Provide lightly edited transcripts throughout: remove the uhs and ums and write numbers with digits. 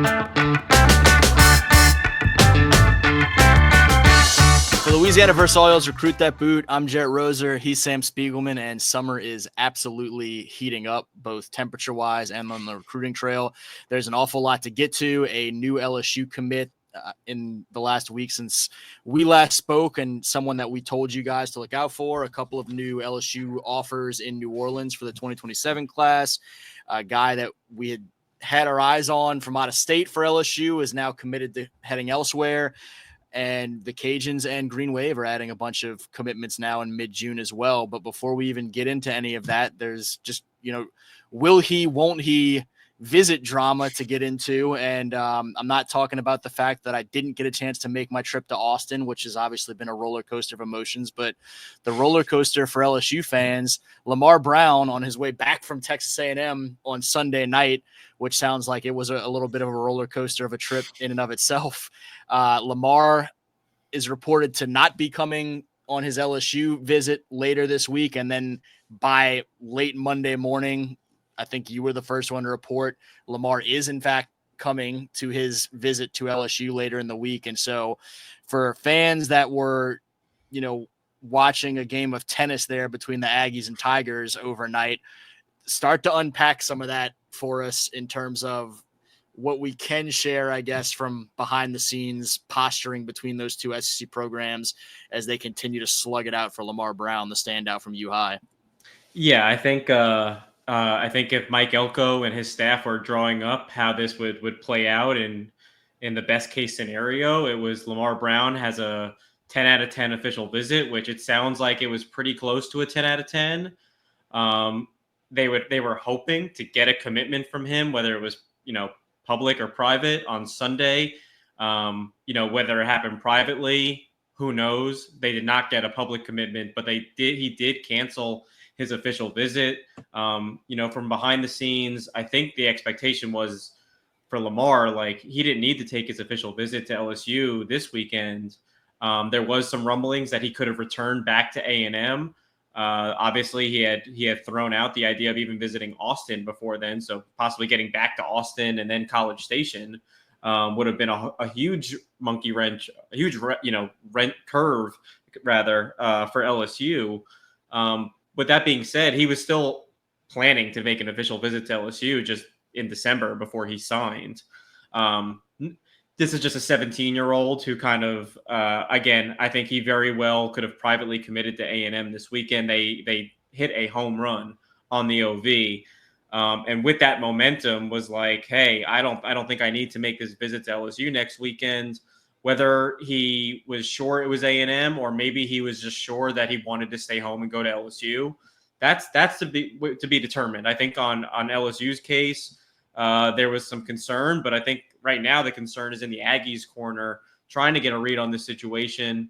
For Louisiana vs. Oils, Recruit That Boot. I'm Jarrett Roser. He's Sam Spiegelman, and summer is absolutely heating up, both temperature-wise and on the recruiting trail. There's an awful lot to get to. A new LSU commit in the last week since we last spoke, and someone that we told you guys to look out for. A couple of new LSU offers in New Orleans for the 2027 class. A guy that we had our eyes on from out of state for LSU is now committed to heading elsewhere. And the Cajuns and Green Wave are adding a bunch of commitments now in mid-June as well. But before we even get into any of that, there's just, will he, won't he visit drama to get into. And I'm not talking about the fact that I didn't get a chance to make my trip to Austin, which has obviously been a roller coaster of emotions. But the roller coaster for LSU fans, Lamar Brown on his way back from Texas A&M on Sunday night, which sounds like it was a little bit of a roller coaster of a trip in and of itself. Lamar is reported to not be coming on his LSU visit later this week. And then by late Monday morning, I think you were the first one to report, Lamar is in fact coming to his visit to LSU later in the week. And so for fans that were, watching a game of tennis there between the Aggies and Tigers overnight, start to unpack some of that for us in terms of what we can share, I guess, from behind the scenes posturing between those two SEC programs as they continue to slug it out for Lamar Brown, the standout from U-High. Yeah, I think if Mike Elko and his staff were drawing up how this would play out in the best case scenario, it was Lamar Brown has a 10 out of 10 official visit, which it sounds like it was pretty close to a 10 out of 10. They were hoping to get a commitment from him, whether it was, public or private on Sunday. Whether it happened privately, who knows? They did not get a public commitment, but he did cancel his official visit. From behind the scenes, I think the expectation was for Lamar, like he didn't need to take his official visit to LSU this weekend. There was some rumblings that he could have returned back to A&M. Obviously, he had thrown out the idea of even visiting Austin before then, so possibly getting back to Austin and then College Station would have been a huge monkey wrench, a huge rent curve rather for LSU. With that being said, he was still planning to make an official visit to LSU just in December before he signed. This is just a 17-year-old who kind of, again, I think he very well could have privately committed to A&M this weekend. They hit a home run on the OV. And with that momentum was like, hey, I don't think I need to make this visit to LSU next weekend. Whether he was sure it was A&M or maybe he was just sure that he wanted to stay home and go to LSU, that's to be determined. I think on LSU's case, there was some concern, but I think right now the concern is in the Aggies' corner, trying to get a read on this situation.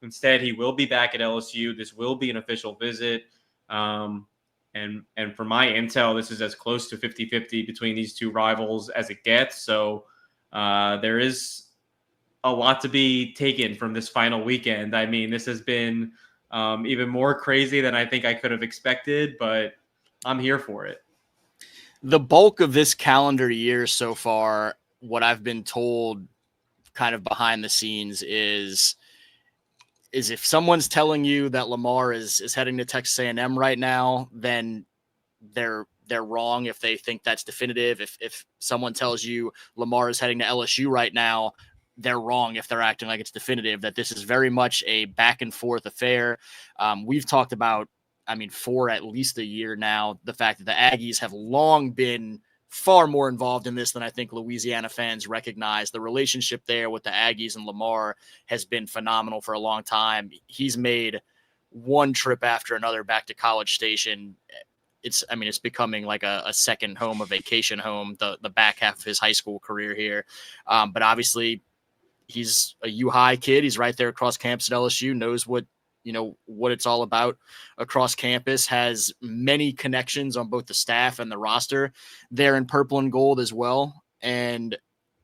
Instead, he will be back at LSU. This will be an official visit. And from my intel, this is as close to 50-50 between these two rivals as it gets. So there is a lot to be taken from this final weekend. I mean, this has been even more crazy than I think I could have expected, but I'm here for it. The bulk of this calendar year so far, what I've been told kind of behind the scenes is if someone's telling you that Lamar is heading to Texas A&M right now, then they're wrong if they think that's definitive. If someone tells you Lamar is heading to LSU right now, they're wrong if they're acting like it's definitive, that this is very much a back and forth affair. We've talked about, for at least a year now, the fact that the Aggies have long been far more involved in this than I think Louisiana fans recognize. The relationship there with the Aggies and Lamar has been phenomenal for a long time. He's made one trip after another back to College Station. It's becoming like a second home, a vacation home, the back half of his high school career here. But obviously he's a U-High kid. He's right there across campus at LSU, knows what it's all about across campus, has many connections on both the staff and the roster there in purple and gold as well. And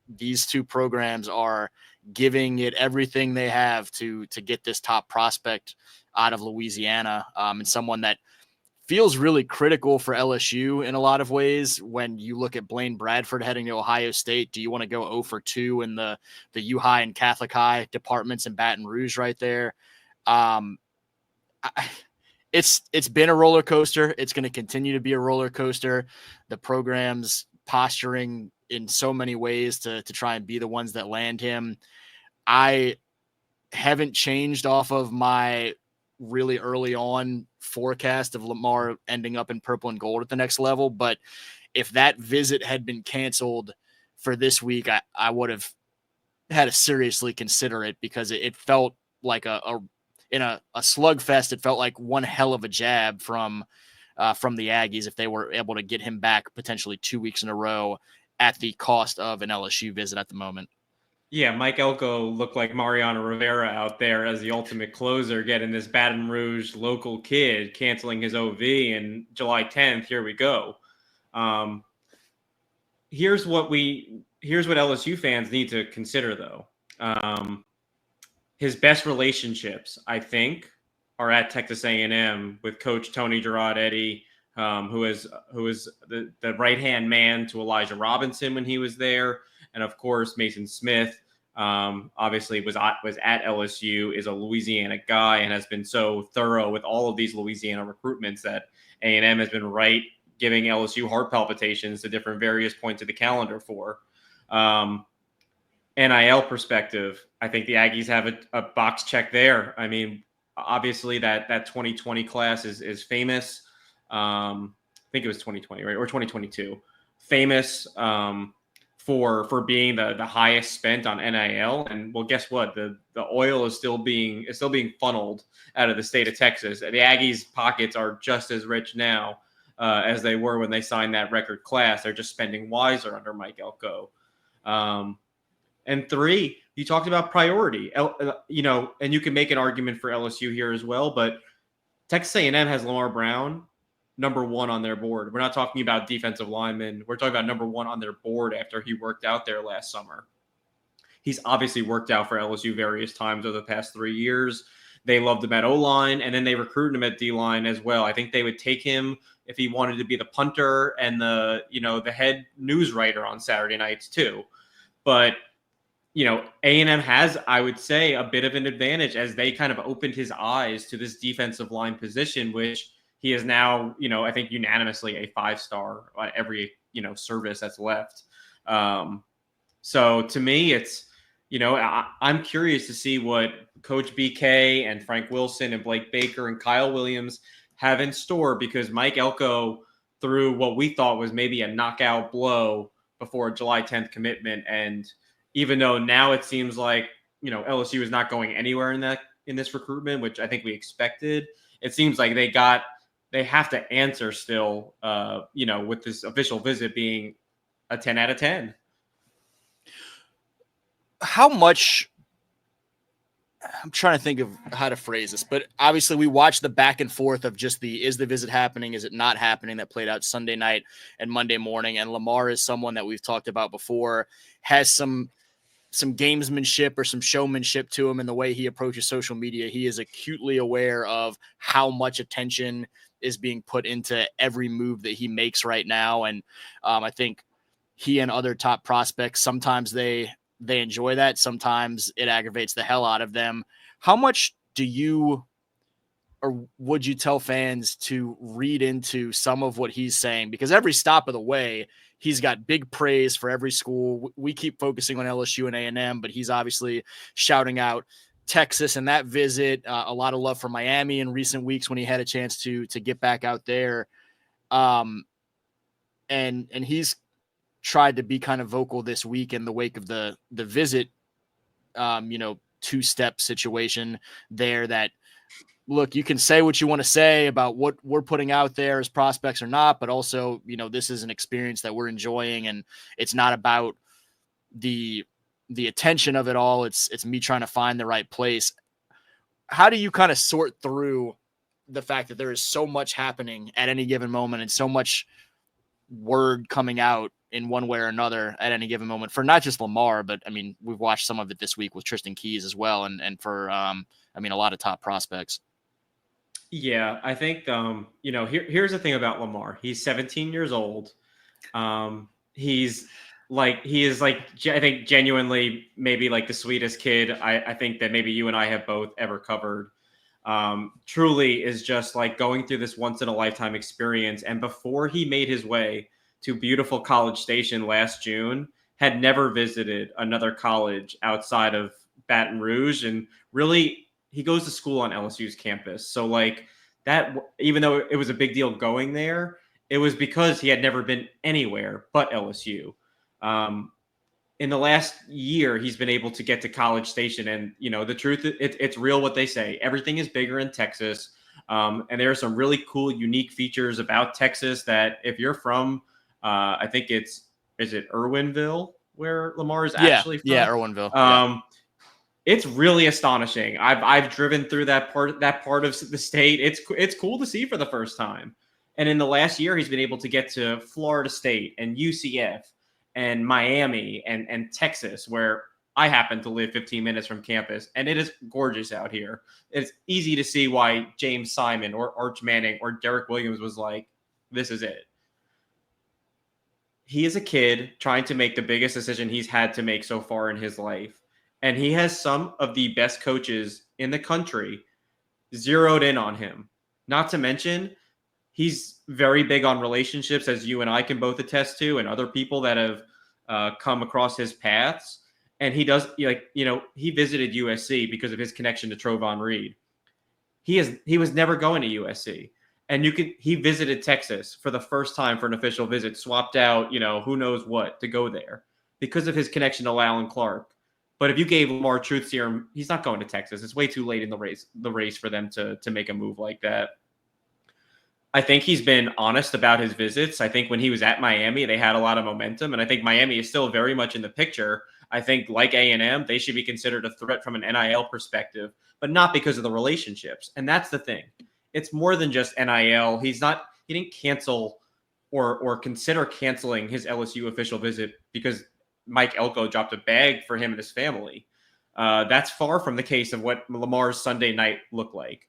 these two programs are giving it everything they have to get this top prospect out of Louisiana, and someone that feels really critical for LSU in a lot of ways. When you look at Blaine Bradford heading to Ohio State, do you want to go 0 for 2 in the U High and Catholic High departments in Baton Rouge right there? It's been a roller coaster. It's going to continue to be a roller coaster. The program's posturing in so many ways to try and be the ones that land him. I haven't changed off of my really early on forecast of Lamar ending up in purple and gold at the next level. But if that visit had been canceled for this week, I would have had to seriously consider it, because it felt like in a slugfest. It felt like one hell of a jab from the Aggies if they were able to get him back potentially 2 weeks in a row at the cost of an LSU visit at the moment. Yeah, Mike Elko looked like Mariano Rivera out there as the ultimate closer, getting this Baton Rouge local kid canceling his OV, and July 10th, here we go. Here's what LSU fans need to consider, though. His best relationships, I think, are at Texas A&M with Coach Tony Girardetti, who is the right-hand man to Elijah Robinson when he was there. And of course, Mason Smith, obviously was at LSU, is a Louisiana guy and has been so thorough with all of these Louisiana recruitments that A&M has been giving LSU heart palpitations to different various points of the calendar for. NIL perspective, I think the Aggies have a box check there. I mean, obviously that 2020 class is famous. I think it was 2020, right? Or 2022. Famous for being the highest spent on NIL. And well, guess what? The oil is still being funneled out of the state of Texas. The Aggies' pockets are just as rich now as they were when they signed that record class. They're just spending wiser under Mike Elko. And 3, you talked about priority, and you can make an argument for LSU here as well, but Texas A&M has Lamar Brown number 1 on their board. We're not talking about defensive linemen. We're talking about number 1 on their board after he worked out there last summer. He's obviously worked out for LSU various times over the past 3 years. They loved him at O-line, and then they recruited him at D-line as well. I think they would take him if he wanted to be the punter and the head news writer on Saturday nights too. But A&M has, I would say, a bit of an advantage as they kind of opened his eyes to this defensive line position, which he is now, I think unanimously a 5-star on every, service that's left. So to me, it's, I'm curious to see what Coach BK and Frank Wilson and Blake Baker and Kyle Williams have in store, because Mike Elko threw what we thought was maybe a knockout blow before a July 10th commitment. And even though now it seems like, LSU is not going anywhere in this recruitment, which I think we expected, it seems like they have to answer still, with this official visit being a 10 out of 10. How much, I'm trying to think of how to phrase this, but obviously we watched the back and forth of just is the visit happening? Is it not happening? That played out Sunday night and Monday morning. And Lamar is someone that we've talked about before, has some gamesmanship or some showmanship to him in the way he approaches social media. He is acutely aware of how much attention is being put into every move that he makes right now. And I think he and other top prospects, sometimes they enjoy that. Sometimes it aggravates the hell out of them. How much do you, or would you tell fans to read into some of what he's saying? Because every stop of the way, he's got big praise for every school. We keep focusing on LSU and A&M, but he's obviously shouting out Texas and that visit, a lot of love for Miami in recent weeks when he had a chance to get back out there. And he's tried to be kind of vocal this week in the wake of the visit, two-step situation there, that, look, you can say what you want to say about what we're putting out there as prospects or not, but also, this is an experience that we're enjoying, and it's not about the attention of it all. It's me trying to find the right place. How do you kind of sort through the fact that there is so much happening at any given moment and so much word coming out in one way or another at any given moment for not just Lamar, but I mean, we've watched some of it this week with Tristen Keys as well. And for, a lot of top prospects. Yeah, I think here's the thing about Lamar. He's 17 years old. He is like I think genuinely maybe like the sweetest kid I think that maybe you and I have both ever covered. Truly is just like going through this once in a lifetime experience. And before he made his way to beautiful College Station last June, had never visited another college outside of Baton Rouge. And really, he goes to school on LSU's campus. So, like, that, even though it was a big deal going there, it was because he had never been anywhere but LSU. Um, in the last year, he's been able to get to College Station. And, the truth, it's real what they say. Everything is bigger in Texas. And there are some really cool, unique features about Texas that if you're from, I think is it Irwinville, where Lamar is actually Yeah, from? Irwinville. Yeah. It's really astonishing. I've driven through that part of the state. It's cool to see for the first time. And in the last year, he's been able to get to Florida State and UCF and Miami and Texas, where I happen to live 15 minutes from campus, and it is gorgeous out here. It's easy to see why James Simon or Arch Manning or Derek Williams was like, this is it. He is a kid trying to make the biggest decision he's had to make so far in his life. And he has some of the best coaches in the country zeroed in on him. Not to mention, he's very big on relationships, as you and I can both attest to, and other people that have come across his paths. And he does, he visited USC because of his connection to Trovon Reed. He was never going to USC. And he visited Texas for the first time for an official visit, swapped out, who knows what to go there because of his connection to Lallin Clark. But if you gave Lamar truth serum, he's not going to Texas. It's way too late in the race for them to make a move like that. I think he's been honest about his visits. I think when he was at Miami, they had a lot of momentum, and I think Miami is still very much in the picture. I think, like A&M, they should be considered a threat from an NIL perspective, but not because of the relationships. And that's the thing. It's more than just NIL. He didn't cancel or consider canceling his LSU official visit because Mike Elko dropped a bag for him and his family. That's far from the case of what Lamar's Sunday night looked like.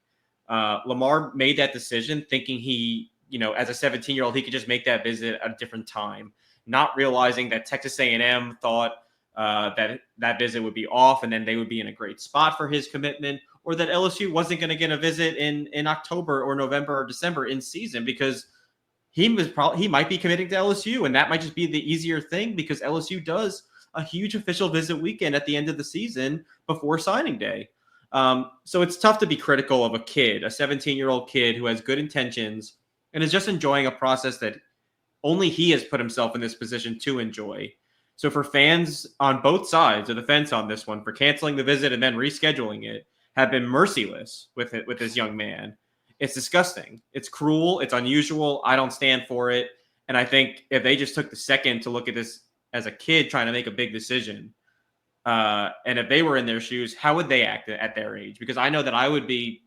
Lamar made that decision thinking he, as a 17-year-old, he could just make that visit at a different time, not realizing that Texas A&M thought that visit would be off and then they would be in a great spot for his commitment, or that LSU wasn't going to get a visit in October or November or December in season because he might be committing to LSU, and that might just be the easier thing because LSU does a huge official visit weekend at the end of the season before signing day. So it's tough to be critical of a 17-year-old kid who has good intentions and is just enjoying a process that only he has put himself in this position to enjoy. So for fans on both sides of the fence on this one, for canceling the visit and then rescheduling it, have been merciless with this young man. It's disgusting. It's cruel. It's unusual. I don't stand for it. And I think if they just took the second to look at this as a kid trying to make a big decision, and if they were in their shoes, how would they act at their age? Because I know that I would be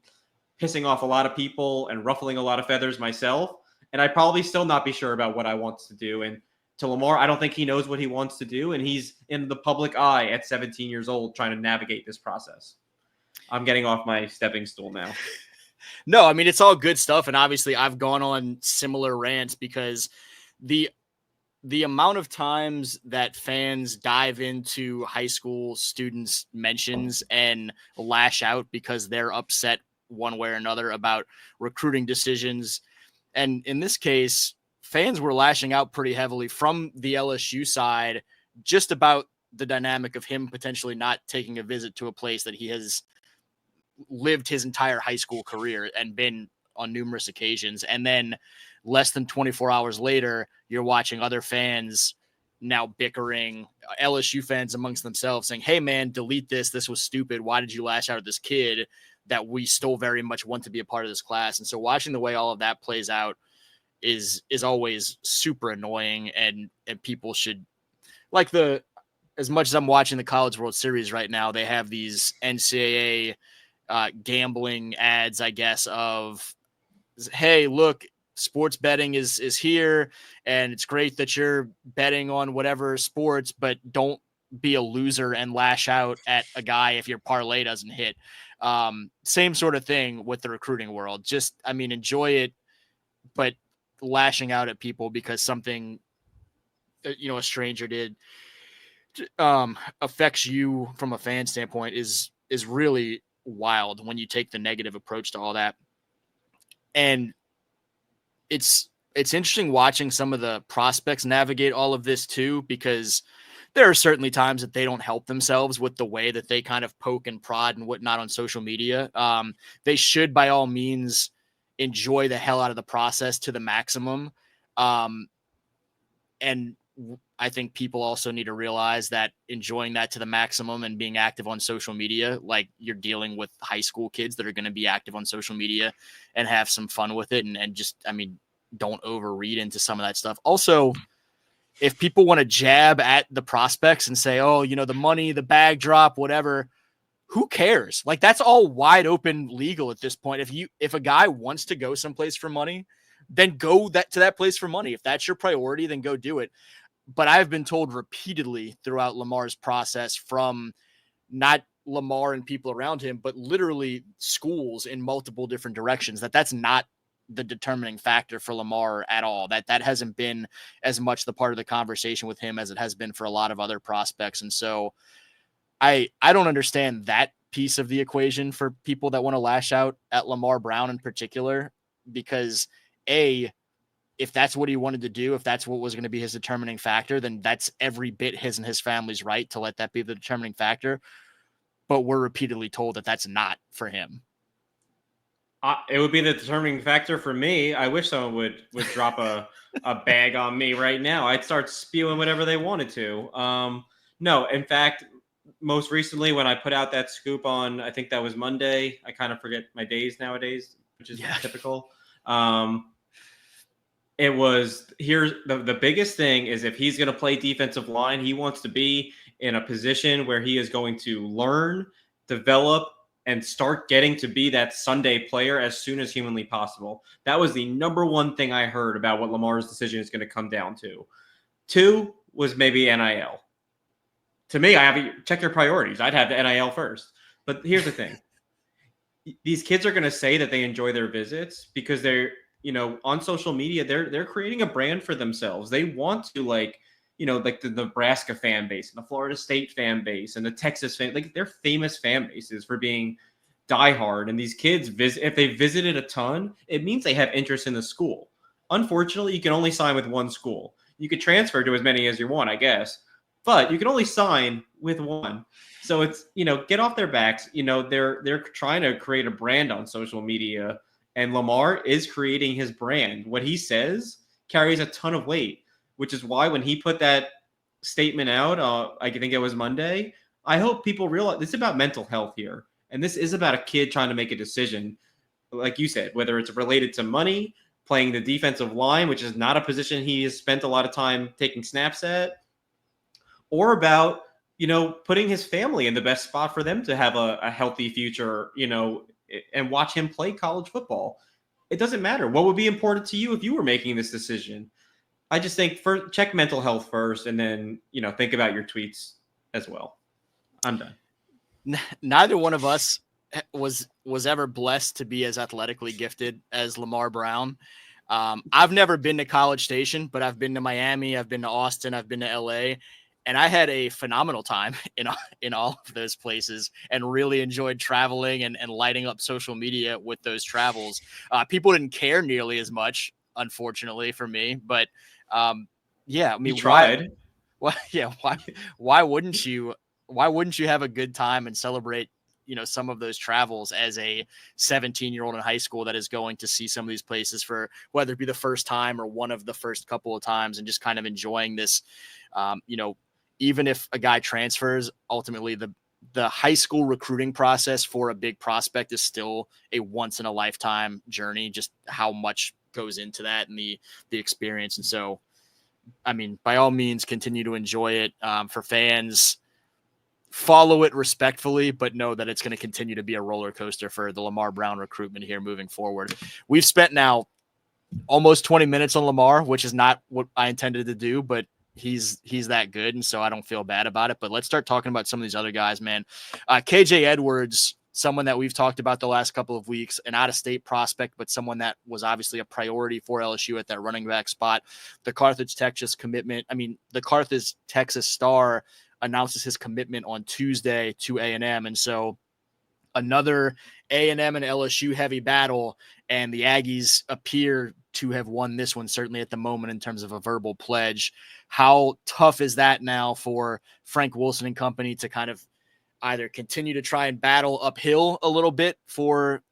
pissing off a lot of people and ruffling a lot of feathers myself. And I'd probably still not be sure about what I want to do. And to Lamar, I don't think he knows what he wants to do. And he's in the public eye at 17 years old trying to navigate this process. I'm getting off my stepping stool now. No, I mean, it's all good stuff. And obviously I've gone on similar rants because the amount of times that fans dive into high school students' mentions and lash out because they're upset one way or another about recruiting decisions. And in this case, fans were lashing out pretty heavily from the LSU side, just about the dynamic of him potentially not taking a visit to a place that he has lived his entire high school career and been on numerous occasions. And then less than 24 hours later, you're watching other fans now bickering, LSU fans amongst themselves saying, hey man, delete this. This was stupid. Why did you lash out at this kid that we still very much want to be a part of this class? And so watching the way all of that plays out is always super annoying. And people should, like, as much as I'm watching the College World Series right now, they have these NCAA gambling ads, I guess, of, hey, look, sports betting is here, and it's great that you're betting on whatever sports, but don't be a loser and lash out at a guy if your parlay doesn't hit. Same sort of thing with the recruiting world. Just, I mean, enjoy it, but lashing out at people because something, a stranger did, affects you from a fan standpoint is really wild when you take the negative approach to all that. And it's interesting watching some of the prospects navigate all of this too, because there are certainly times that they don't help themselves with the way that they kind of poke and prod and whatnot on social media. They should, by all means, enjoy the hell out of the process to the maximum. And I think people also need to realize that enjoying that to the maximum and being active on social media, like you're dealing with high school kids that are going to be active on social media and have some fun with it. And just, I mean, don't overread into some of that stuff. Also, if people want to jab at the prospects and say, oh, the money, the bag drop, whatever, who cares? Like, that's all wide open legal at this point. If a guy wants to go someplace for money, then go to that place for money. If that's your priority, then go do it. But I've been told repeatedly throughout Lamar's process, from not Lamar and people around him, but literally schools in multiple different directions, that's not the determining factor for Lamar at all. That hasn't been as much the part of the conversation with him as it has been for a lot of other prospects. And so I don't understand that piece of the equation for people that want to lash out at Lamar Brown in particular, because if that's what he wanted to do, if that's what was going to be his determining factor, then that's every bit his and his family's right to let that be the determining factor. But we're repeatedly told that that's not for him. It would be the determining factor for me. I wish someone would drop a bag on me right now. I'd start spewing whatever they wanted to. No, in fact, most recently when I put out that scoop on, I think that was Monday. I kind of forget my days nowadays, which is typical. It was, here's the biggest thing is, if he's going to play defensive line, he wants to be in a position where he is going to learn, develop, and start getting to be that Sunday player as soon as humanly possible. That was the number one thing I heard about what Lamar's decision is going to come down to. 2 was maybe NIL. To me, I have check your priorities. I'd have the NIL first. But here's the thing. These kids are going to say that they enjoy their visits because they're, on social media, they're creating a brand for themselves. They want to, like the Nebraska fan base and the Florida State fan base and the Texas fan, like, they're famous fan bases for being diehard. And these kids if they visited a ton, it means they have interest in the school. Unfortunately, you can only sign with one school. You could transfer to as many as you want, I guess, but you can only sign with one. So it's, get off their backs. They're trying to create a brand on social media, and Lamar is creating his brand. What he says carries a ton of weight, which is why when he put that statement out, I think it was Monday, I hope people realize this is about mental health here. And this is about a kid trying to make a decision, like you said, whether it's related to money, playing the defensive line, which is not a position he has spent a lot of time taking snaps at, or about, putting his family in the best spot for them to have a healthy future, and watch him play college football. It doesn't matter. What would be important to you if you were making this decision? I just think first, check mental health first, and then, think about your tweets as well. I'm done. Neither one of us was ever blessed to be as athletically gifted as Lamar Brown. I've never been to College Station, but I've been to Miami, I've been to Austin, I've been to LA, and I had a phenomenal time in all of those places, and really enjoyed traveling and lighting up social media with those travels. People didn't care nearly as much, unfortunately for me, but yeah, I mean, you tried. Why wouldn't you? Why wouldn't you have a good time and celebrate, some of those travels as a 17-year-old in high school that is going to see some of these places for whether it be the first time or one of the first couple of times, and just kind of enjoying this, even if a guy transfers, ultimately the high school recruiting process for a big prospect is still a once in a lifetime journey, just how much goes into that and the experience. And so, I mean, by all means, continue to enjoy it. For fans, follow it respectfully, but know that it's going to continue to be a roller coaster for the Lamar Brown recruitment here moving forward. We've spent now almost 20 minutes on Lamar, which is not what I intended to do, but he's that good, and so I don't feel bad about it. But let's start talking about some of these other guys, man. KJ Edwards, someone that we've talked about the last couple of weeks, an out-of-state prospect, but someone that was obviously a priority for LSU at that running back spot. The Carthage, Texas commitment. I mean, the Carthage, Texas Star announces his commitment on Tuesday to A&M, and so another A&M and LSU heavy battle, and the Aggies appear to have won this one, certainly at the moment, in terms of a verbal pledge. How tough is that now for Frank Wilson and company to kind of either continue to try and battle uphill a little bit for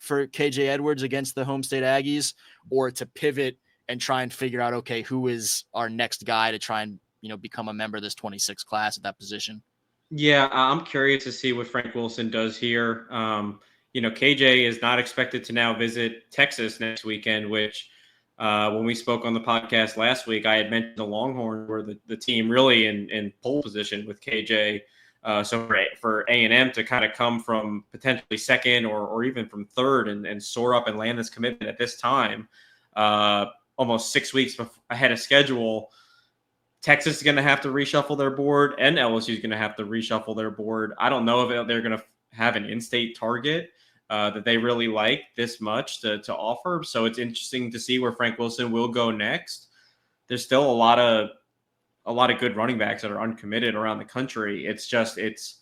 KJ Edwards against the home state Aggies, or to pivot and try and figure out, okay, who is our next guy to try and, become a member of this 26 class at that position? Yeah, I'm curious to see what Frank Wilson does here. KJ is not expected to now visit Texas next weekend, which when we spoke on the podcast last week, I had mentioned the Longhorns were the team really in pole position with KJ. So for A&M to kind of come from potentially second or even from third and soar up and land this commitment at this time, almost 6 weeks ahead of schedule, Texas is going to have to reshuffle their board, and LSU is going to have to reshuffle their board. I don't know if they're going to have an in-state target that they really like this much to offer. So it's interesting to see where Frank Wilson will go next. There's still a lot of good running backs that are uncommitted around the country. It's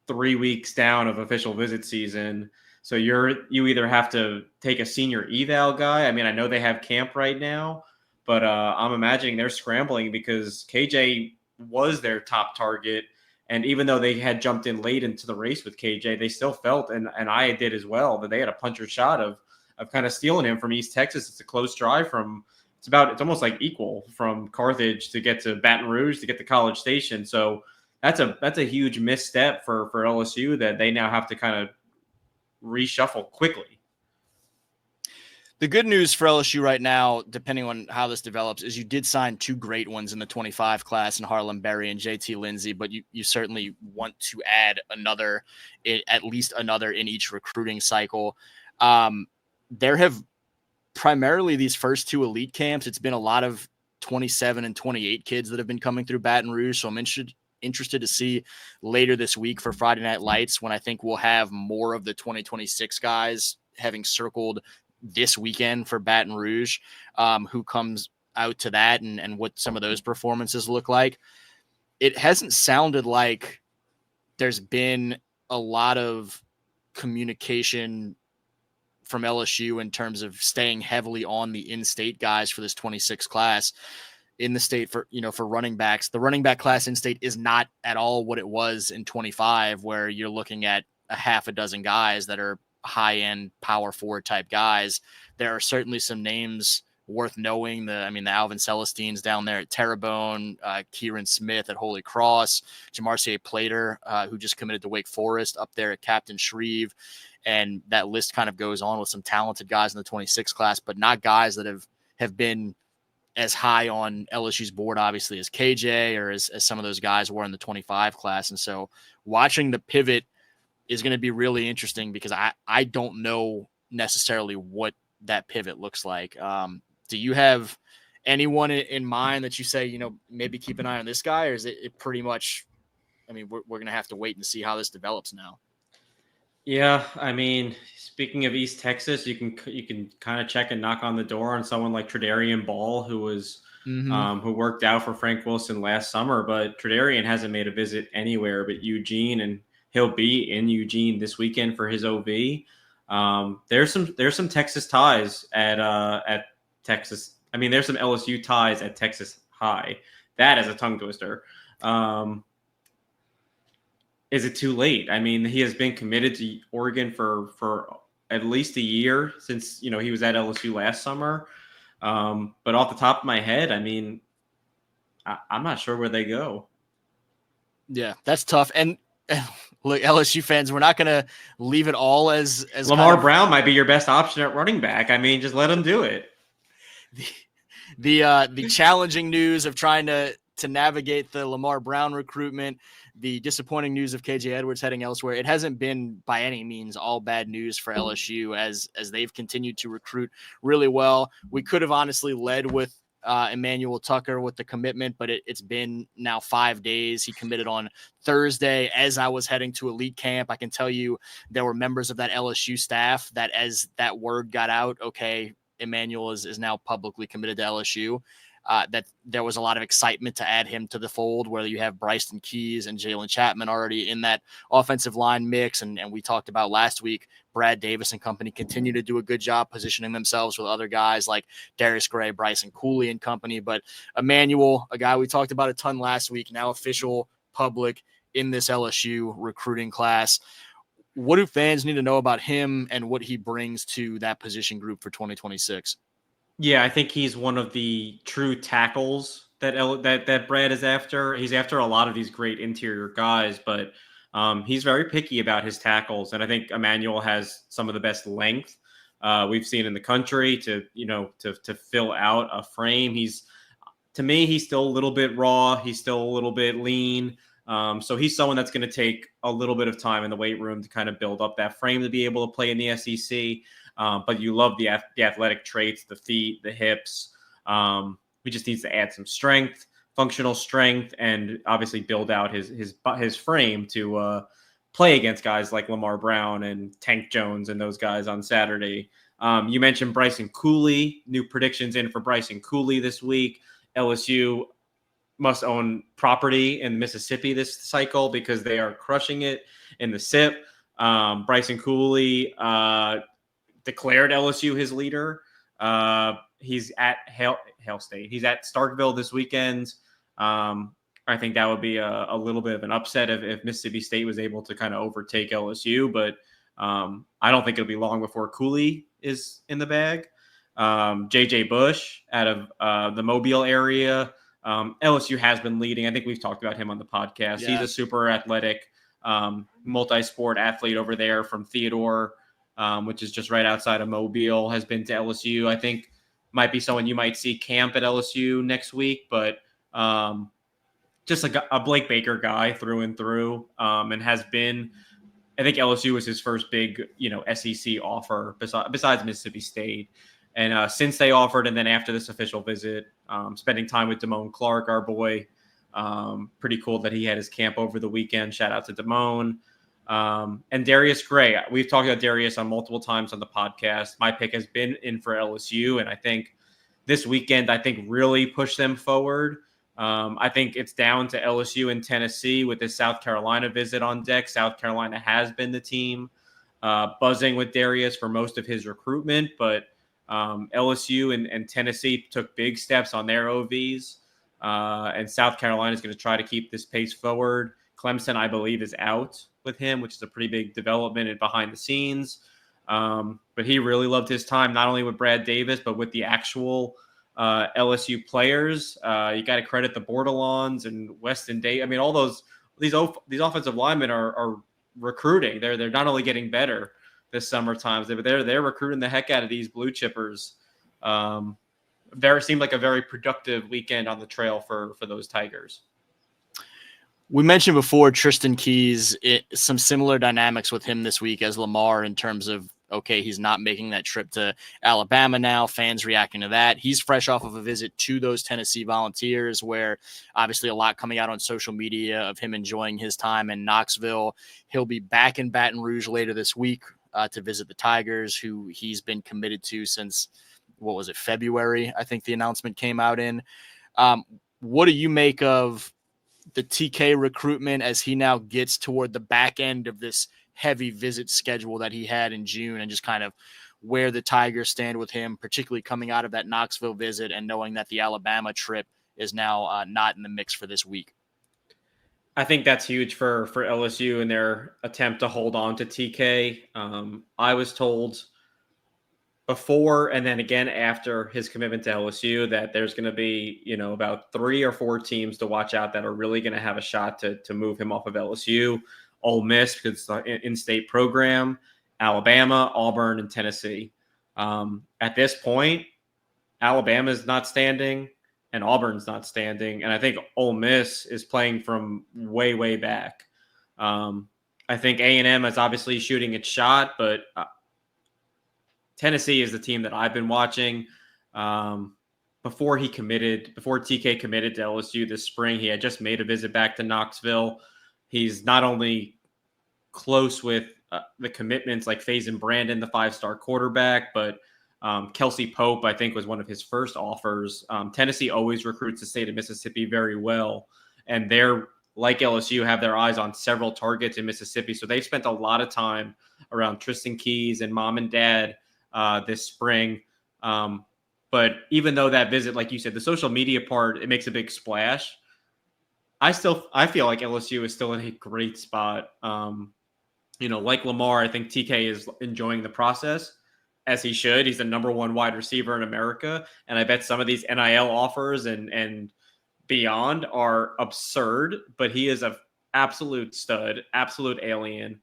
3 weeks down of official visit season. So you either have to take a senior eval guy. I mean, I know they have camp right now, but I'm imagining they're scrambling because KJ was their top target. And even though they had jumped in late into the race with KJ, they still felt, and I did as well, that they had a puncher shot of kind of stealing him from East Texas. It's a close drive it's almost like equal from Carthage to get to Baton Rouge to get to College Station. So that's a huge misstep for LSU that they now have to kind of reshuffle quickly. The good news for LSU right now, depending on how this develops, is you did sign two great ones in the 25 class in Harlem Berry and JT Lindsay, but you certainly want to add at least another in each recruiting cycle. There have primarily these first two elite camps. It's been a lot of 27 and 28 kids that have been coming through Baton Rouge. So I'm interested to see later this week for Friday Night Lights, when I think we'll have more of the 2026 guys having circled this weekend for Baton Rouge, who comes out to that and what some of those performances look like. It hasn't sounded like there's been a lot of communication from LSU in terms of staying heavily on the in-state guys for this 26 class in the state for running backs. The running back class in-state is not at all what it was in 25, where you're looking at a half a dozen guys that are high-end power forward type guys. There are certainly some names worth knowing. The Alvin Celestines down there at Terrebonne, Kieran Smith at Holy Cross, Jamarcier Plater, who just committed to Wake Forest, up there at Captain Shreve. And that list kind of goes on with some talented guys in the 26 class, but not guys that have been as high on LSU's board, obviously, as KJ or as some of those guys were in the 25 class. And so watching the pivot is going to be really interesting, because I don't know necessarily what that pivot looks like. Do you have anyone in mind that you say, maybe keep an eye on this guy, or is it pretty much, we're going to have to wait and see how this develops now? Yeah, speaking of East Texas, you can kind of check and knock on the door on someone like Tredarian Ball, who was who worked out for Frank Wilson last summer, but Tredarian hasn't made a visit anywhere but Eugene, and he'll be in Eugene this weekend for his OV. There's some Texas ties at Texas. There's some LSU ties at Texas High. That is a tongue twister. Is it too late? He has been committed to Oregon for at least a year since he was at LSU last summer. But off the top of my head, I'm not sure where they go. Yeah, that's tough. And look, LSU fans, we're not going to leave it all as Lamar Brown might be your best option at running back. Just let him do it. The challenging news of trying to navigate the Lamar Brown recruitment, the disappointing news of KJ Edwards heading elsewhere. It hasn't been by any means all bad news for LSU as they've continued to recruit really well. We could have honestly led with Emanuel Tucker with the commitment, but it's been now 5 days. He committed on Thursday as I was heading to elite camp. I can tell you there were members of that LSU staff that as that word got out, okay, Emanuel is now publicly committed to LSU. That there was a lot of excitement to add him to the fold, where you have Bryson Keys and Jalen Chapman already in that offensive line mix. And we talked about last week, Brad Davis and company continue to do a good job positioning themselves with other guys like Darius Gray, Bryson Cooley and company. But Emanuel, a guy we talked about a ton last week, now official, public in this LSU recruiting class. What do fans need to know about him and what he brings to that position group for 2026? Yeah, I think he's one of the true tackles that Brad is after. He's after a lot of these great interior guys, but he's very picky about his tackles, and I think Emanuel has some of the best length we've seen in the country to fill out a frame. To me, he's still a little bit raw. He's still a little bit lean. So he's someone that's going to take a little bit of time in the weight room to kind of build up that frame to be able to play in the SEC. But you love the athletic traits, the feet, the hips. He just needs to add some strength, functional strength, and obviously build out his frame to play against guys like Lamar Brown and Tank Jones and those guys on Saturday. You mentioned Bryson Cooley. New predictions in for Bryson Cooley this week. LSU must own property in Mississippi this cycle because they are crushing it in the SIP. Bryson Cooley declared LSU his leader. He's at Hail State. He's at Starkville this weekend. I think that would be a little bit of an upset if Mississippi State was able to kind of overtake LSU, but I don't think it'll be long before Cooley is in the bag. J.J. Bush out of the Mobile area. LSU has been leading. I think we've talked about him on the podcast. Yeah. He's a super athletic, multi-sport athlete over there from Theodore, which is just right outside of Mobile, has been to LSU. I think might be someone you might see camp at LSU next week, but just a Blake Baker guy through and through, and has been. I think LSU was his first big, SEC offer besides Mississippi State. And since they offered, and then after this official visit, spending time with Damone Clark, our boy, pretty cool that he had his camp over the weekend. Shout out to Damone. And Darius Gray. We've talked about Darius on multiple times on the podcast. My pick has been in for LSU, and I think this weekend, really pushed them forward. I think it's down to LSU and Tennessee with this South Carolina visit on deck. South Carolina has been the team buzzing with Darius for most of his recruitment, but LSU and Tennessee took big steps on their OVs, and South Carolina is going to try to keep this pace forward. Clemson, I believe, is out with him, which is a pretty big development and behind the scenes. But he really loved his time, not only with Brad Davis, but with the actual LSU players. You got to credit the Bordelons and Weston Day. I mean, all these offensive linemen are recruiting. They're not only getting better this summertime, but they're recruiting the heck out of these blue chippers. Seemed like a very productive weekend on the trail for those Tigers. We mentioned before Tristen Keys, some similar dynamics with him this week as Lamar in terms of, okay, he's not making that trip to Alabama now. Fans reacting to that. He's fresh off of a visit to those Tennessee Volunteers, where obviously a lot coming out on social media of him enjoying his time in Knoxville. He'll be back in Baton Rouge later this week to visit the Tigers, who he's been committed to since, February? I think the announcement came out in. What do you make of the TK recruitment as he now gets toward the back end of this heavy visit schedule that he had in June, and just kind of where the Tigers stand with him, particularly coming out of that Knoxville visit and knowing that the Alabama trip is now not in the mix for this week? I think that's huge for LSU and their attempt to hold on to TK. I was told before and then again after his commitment to LSU that there's going to be, about 3 or 4 teams to watch out that are really going to have a shot to move him off of LSU. Ole Miss, because it's an in-state program, Alabama, Auburn, and Tennessee. At this point, Alabama's not standing and Auburn's not standing. And I think Ole Miss is playing from way, way back. I think A&M is obviously shooting its shot, but Tennessee is the team that I've been watching. before TK committed to LSU this spring, he had just made a visit back to Knoxville. He's not only close with the commitments like Faison Brandon, the 5-star quarterback, but Kelsey Pope, I think, was one of his first offers. Tennessee always recruits the state of Mississippi very well, and they're, like LSU, have their eyes on several targets in Mississippi. So they've spent a lot of time around Tristen Keys and mom and dad this spring. But even though that visit, like you said, the social media part, it makes a big splash. I feel like LSU is still in a great spot. Like Lamar, I think TK is enjoying the process, as he should. He's the number one wide receiver in America. And I bet some of these NIL offers and beyond are absurd, but he is an absolute stud, absolute alien.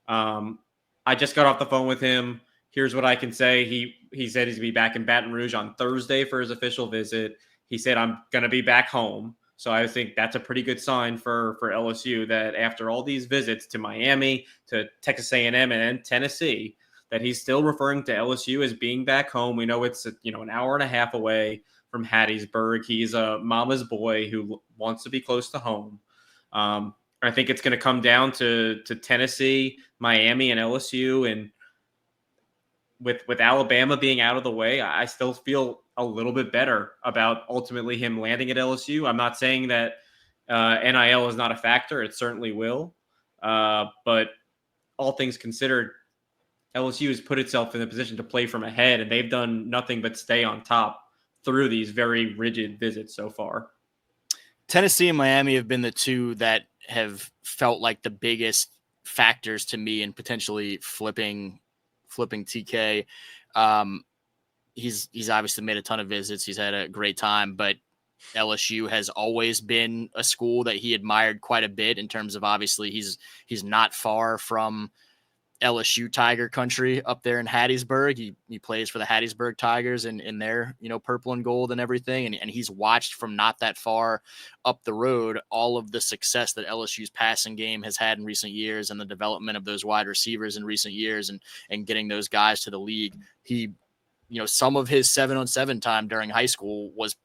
I just got off the phone with him. Here's what I can say. He said he's going to be back in Baton Rouge on Thursday for his official visit. He said, I'm going to be back home. So I think that's a pretty good sign for LSU that after all these visits to Miami, to Texas A&M, and then Tennessee, that he's still referring to LSU as being back home. We know it's an hour and a half away from Hattiesburg. He's a mama's boy who wants to be close to home. I think it's going to come down to Tennessee, Miami, and LSU. And with Alabama being out of the way, I still feel a little bit better about ultimately him landing at LSU. I'm not saying that NIL is not a factor. It certainly will. But all things considered, LSU has put itself in a position to play from ahead, and they've done nothing but stay on top through these very rigid visits so far. Tennessee and Miami have been the two that have felt like the biggest factors to me in potentially flipping TK. He's obviously made a ton of visits. He's had a great time, but LSU has always been a school that he admired quite a bit in terms of, obviously he's not far from LSU Tiger country up there in Hattiesburg. He plays for the Hattiesburg Tigers in their, purple and gold and everything. And he's watched from not that far up the road all of the success that LSU's passing game has had in recent years and the development of those wide receivers in recent years and getting those guys to the league. He, some of his 7-on-7 time during high school was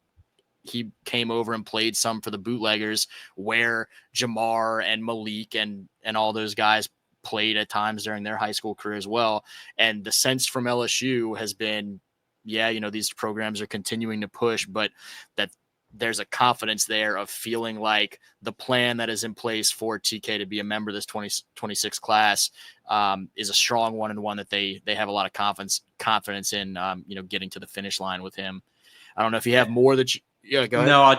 he came over and played some for the Bootleggers, where Jamar and Malik and all those guys played at times during their high school career as well. And the sense from LSU has been, these programs are continuing to push, but that there's a confidence there of feeling like the plan that is in place for TK to be a member of this 2026 class is a strong one, and one that they have a lot of confidence in, getting to the finish line with him. I don't know if you have more that go ahead. No,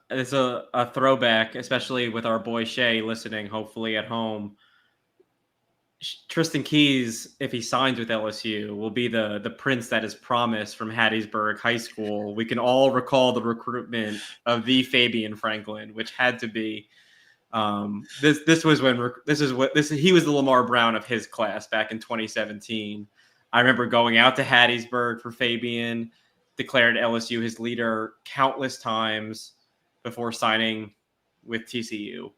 it's a throwback, especially with our boy Shay listening, hopefully at home. Tristen Keys, if he signs with LSU, will be the prince that is promised from Hattiesburg High School. We can all recall the recruitment of the Fabian Franklin, which had to be he was the Lamar Brown of his class back in 2017. I remember going out to Hattiesburg for Fabian, declared LSU his leader countless times before signing with TCU,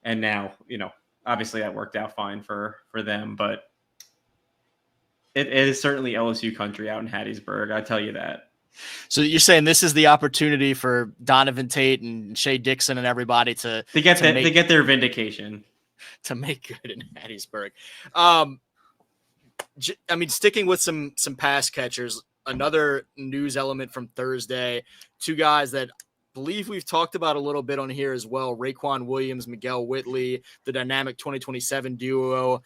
and now obviously that worked out fine for them, but it is certainly LSU country out in Hattiesburg. I tell you that. So you're saying this is the opportunity for Donovan Tate and Shea Dixon and everybody to get their vindication, to make good in Hattiesburg. Sticking with some pass catchers, another news element from Thursday, two guys that believe we've talked about a little bit on here as well. Raequan Williams, Miguel Whitley, the dynamic 2027 duo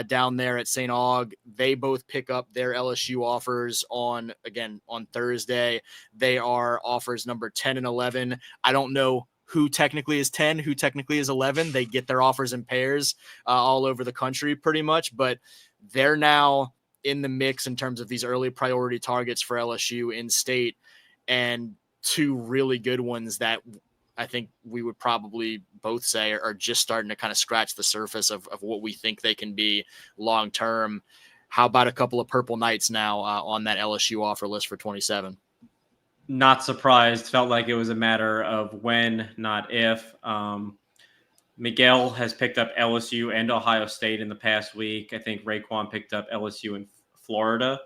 down there at St. Aug. They both pick up their LSU offers on Thursday. They are offers number 10 and 11. I don't know who technically is 10, who technically is 11. They get their offers in pairs all over the country pretty much, but they're now in the mix in terms of these early priority targets for LSU in state, and two really good ones that I think we would probably both say are just starting to kind of scratch the surface of what we think they can be long-term. How about a couple of Purple Knights now on that LSU offer list for 27? Not surprised. Felt like it was a matter of when, not if. Miguel has picked up LSU and Ohio State in the past week. I think Raequan picked up LSU in Florida.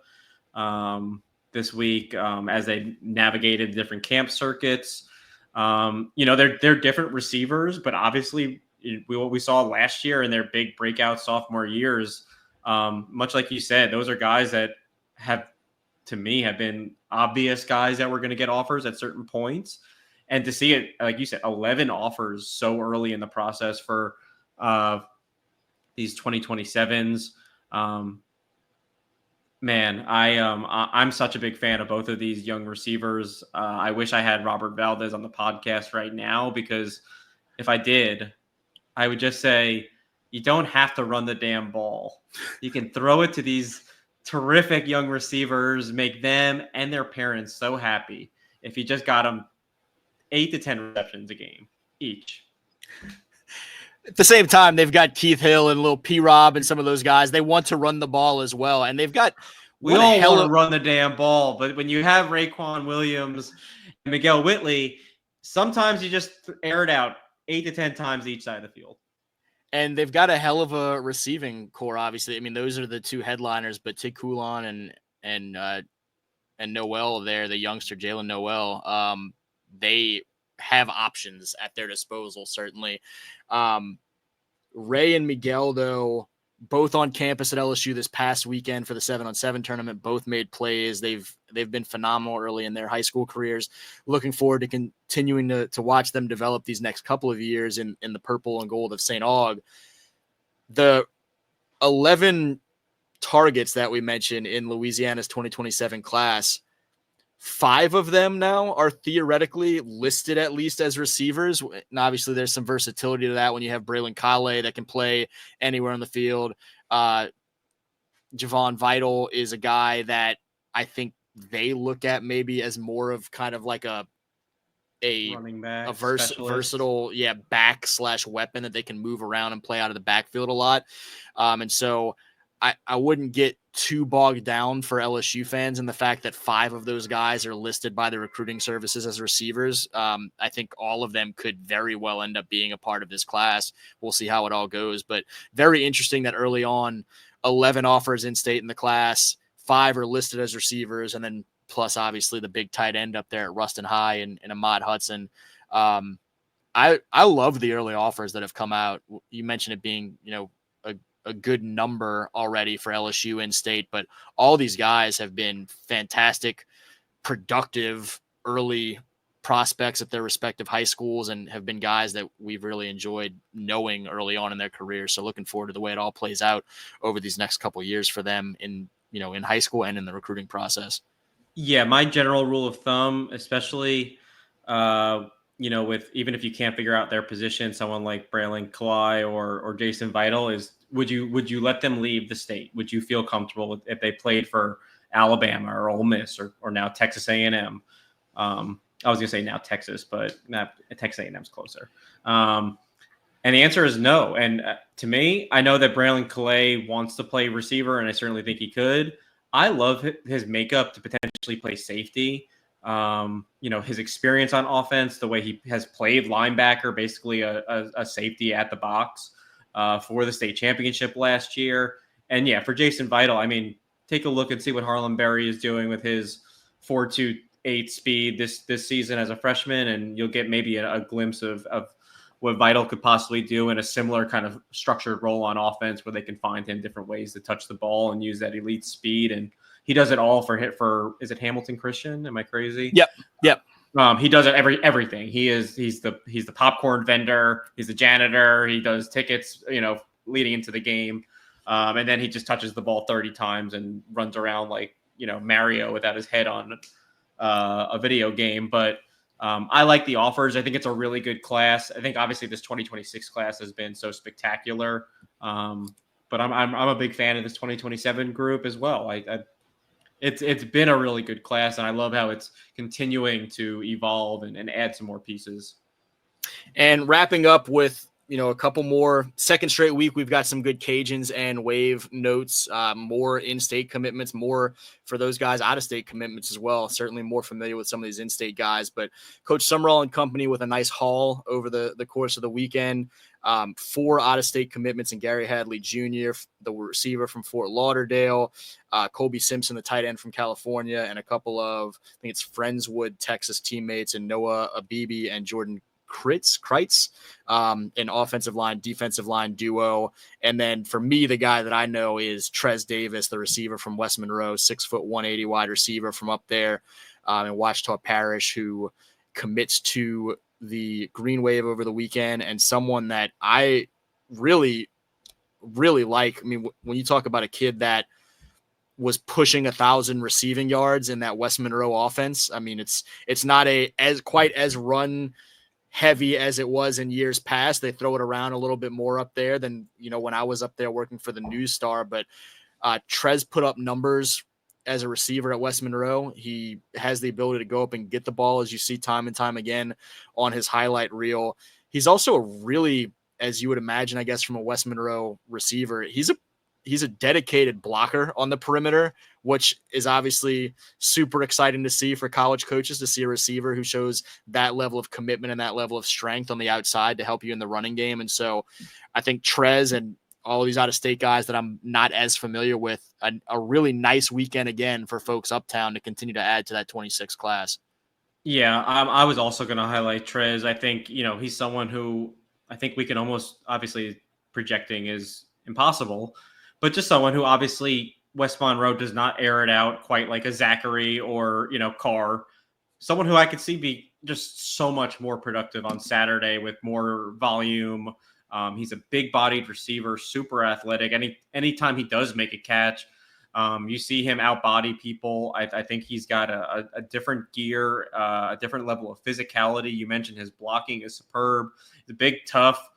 this week as they navigated different camp circuits. They're different receivers, but obviously what we saw last year in their big breakout sophomore years, much like you said, those are guys that have been obvious guys that were going to get offers at certain points. And to see it, like you said, 11 offers so early in the process for these 2027s. Man, I'm such a big fan of both of these young receivers. I wish I had Robert Valdez on the podcast right now, because if I did, I would just say, you don't have to run the damn ball. You can throw it to these terrific young receivers, make them and their parents so happy if you just got them 8 to 10 receptions a game each. At the same time, they've got Keith Hill and little P-Rob and some of those guys. They want to run the ball as well. And they've got – we all want to run the damn ball. But when you have Raekwon Williams and Miguel Whitley, sometimes you just air it out 8 to 10 times each side of the field. And they've got a hell of a receiving core, obviously. I mean, those are the two headliners, but Tig Coulon and Noel there, the youngster Jalen Noel, they have options at their disposal, certainly. Ray and Miguel, though, both on campus at LSU this past weekend for the 7-on-7 tournament, both made plays. They've been phenomenal early in their high school careers. Looking forward to continuing to watch them develop these next couple of years in the purple and gold of St. Aug. The 11 targets that we mentioned in Louisiana's 2027 class, 5 of them now are theoretically listed at least as receivers. And obviously there's some versatility to that when you have Braylon Kale that can play anywhere on the field. Javon Vital is a guy that I think they look at maybe as more of kind of like a running back, versatile, back/weapon that they can move around and play out of the backfield a lot. And so I wouldn't get too bogged down for LSU fans in the fact that 5 of those guys are listed by the recruiting services as receivers. I think all of them could very well end up being a part of this class. We'll see how it all goes, but very interesting that early on 11 offers in state in the class, 5 are listed as receivers. And then plus obviously the big tight end up there at Ruston High and Ahmad Hudson. I love the early offers that have come out. You mentioned it being, a good number already for LSU in state, but all these guys have been fantastic, productive early prospects at their respective high schools and have been guys that we've really enjoyed knowing early on in their career. So looking forward to the way it all plays out over these next couple of years for them in high school and in the recruiting process. Yeah. My general rule of thumb, especially, with even if you can't figure out their position, someone like Braylon Kalai or Jason Vital, is would you let them leave the state? Would you feel comfortable if they played for Alabama or Ole Miss or now Texas A&M? I was gonna say now Texas, but Texas A&M's closer. And the answer is no. And to me, I know that Braylon Kalai wants to play receiver, and I certainly think he could. I love his makeup to potentially play safety. His experience on offense, the way he has played linebacker, basically a safety at the box for the state championship last year. And yeah, for Jason Vital, I mean, take a look and see what Harlan Berry is doing with his 4.28 speed this season as a freshman, and you'll get maybe a glimpse of what Vital could possibly do in a similar kind of structured role on offense where they can find him different ways to touch the ball and use that elite speed. And he does it all for is it Hamilton Christian? Am I crazy? Yep. He does everything. He's the popcorn vendor. He's the janitor. He does tickets, leading into the game. And then he just touches the ball 30 times and runs around like, Mario without his head on a video game. But I like the offers. I think it's a really good class. I think obviously this 2026 class has been so spectacular. But I'm a big fan of this 2027 group as well. It's been a really good class, and I love how it's continuing to evolve and add some more pieces. And wrapping up with a couple more second straight week. We've got some good Cajuns and Wave notes, more in-state commitments, more for those guys out-of-state commitments as well. Certainly more familiar with some of these in-state guys, but Coach Summerall and company with a nice haul over the course of the weekend. 4 out-of-state commitments in Gary Hadley Jr., the receiver from Fort Lauderdale, Colby Simpson, the tight end from California, and a couple of, I think it's Friendswood, Texas teammates, and Noah Abibi and Jordan Kreitz, an offensive line, defensive line duo. And then for me, the guy that I know is Trez Davis, the receiver from West Monroe, 6 foot 180 wide receiver from up there in Ouachita Parish, who commits to the Green Wave over the weekend, and someone that I really, really like. I mean, when you talk about a kid that was pushing 1,000 receiving yards in that West Monroe offense, I mean, it's not quite as run heavy as it was in years past. They throw it around a little bit more up there than, when I was up there working for the News Star, but Trez put up numbers as a receiver at West Monroe. He has the ability to go up and get the ball, as you see time and time again on his highlight reel. He's also a really, as you would imagine, I guess, from a West Monroe receiver, he's a dedicated blocker on the perimeter, which is obviously super exciting to see for college coaches, to see a receiver who shows that level of commitment and that level of strength on the outside to help you in the running game. And so I think Trez and all of these out-of-state guys that I'm not as familiar with, a really nice weekend again for folks uptown to continue to add to that 26 class. Yeah, I was also going to highlight Trez. I think, he's someone who I think we can almost, obviously projecting is impossible, but just someone who obviously West Monroe does not air it out quite like a Zachary or, Carr. Someone who I could see be just so much more productive on Saturday with more volume. He's a big-bodied receiver, super athletic. Anytime he does make a catch, you see him outbody people. I think he's got a different gear, a different level of physicality. You mentioned his blocking is superb. He's a big, tough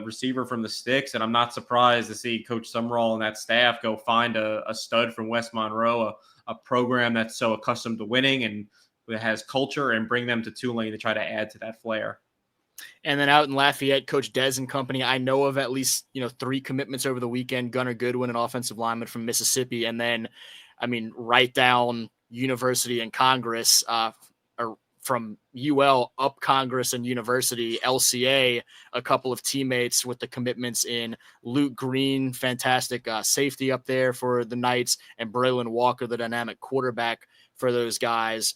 receiver from the sticks, and I'm not surprised to see Coach Summerall and that staff go find a stud from West Monroe, a program that's so accustomed to winning and that has culture, and bring them to Tulane to try to add to that flair. And then out in Lafayette, Coach Dez and company, I know of at least 3 commitments over the weekend. Gunnar Goodwin, an offensive lineman from Mississippi, and then, right down University and Congress, or from UL up Congress and University, LCA, a couple of teammates with the commitments in Luke Green, fantastic safety up there for the Knights, and Braylon Walker, the dynamic quarterback for those guys.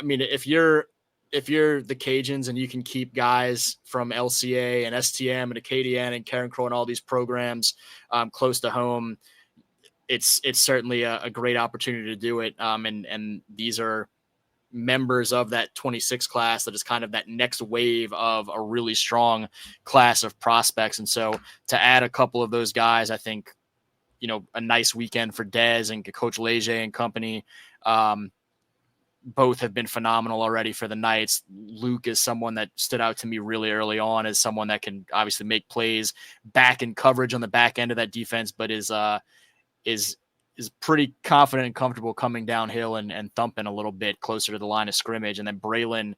If you're the Cajuns and you can keep guys from LCA and STM and Acadiana and Karen Crow and all these programs close to home, it's certainly a great opportunity to do it. And these are members of that 26 class that is kind of that next wave of a really strong class of prospects. And so to add a couple of those guys, I think, a nice weekend for Dez and Coach Leger and company. Both have been phenomenal already for the Knights. Luke is someone that stood out to me really early on as someone that can obviously make plays back in coverage on the back end of that defense, but is pretty confident and comfortable coming downhill and thumping a little bit closer to the line of scrimmage. And then Braylon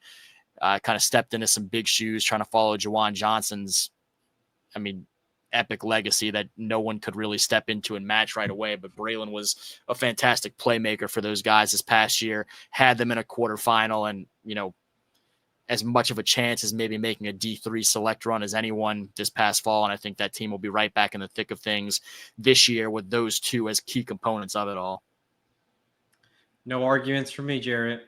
kind of stepped into some big shoes trying to follow Jawan Johnson's, epic legacy that no one could really step into and match right away. But Braylon was a fantastic playmaker for those guys this past year, had them in a quarterfinal and, as much of a chance as maybe making a D3 select run as anyone this past fall. And I think that team will be right back in the thick of things this year with those two as key components of it all. No arguments from me, Jarrett.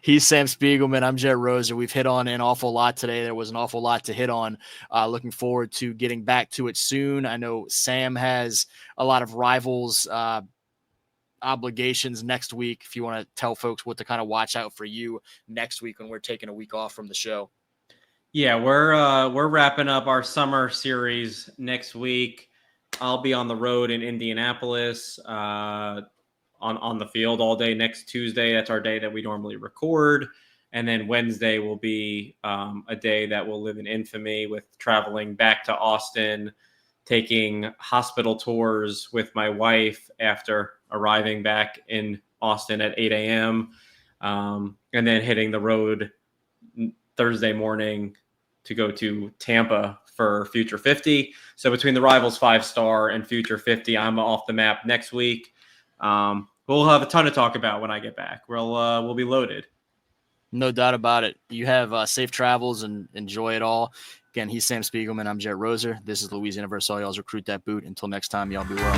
He's Sam Spiegelman. I'm Jet Roser. We've hit on an awful lot today. There was an awful lot to hit on. Looking forward to getting back to it soon. I know Sam has a lot of Rivals obligations next week. If you want to tell folks what to kind of watch out for you next week when we're taking a week off from the show. Yeah, we're wrapping up our summer series next week. I'll be on the road in Indianapolis, on the field all day next Tuesday. That's our day that we normally record. And then Wednesday will be a day that will live in infamy with traveling back to Austin, taking hospital tours with my wife after arriving back in Austin at 8 a.m. And then hitting the road Thursday morning to go to Tampa for Future 50. So between the Rivals 5-star and Future 50, I'm off the map next week. We'll have a ton to talk about when I get back. We'll be loaded. No doubt about it. You have safe travels and enjoy it all. Again, he's Sam Spiegelman. I'm Jet Roser. This is Louisiana Versailles. Recruit that boot. Until next time, y'all be well.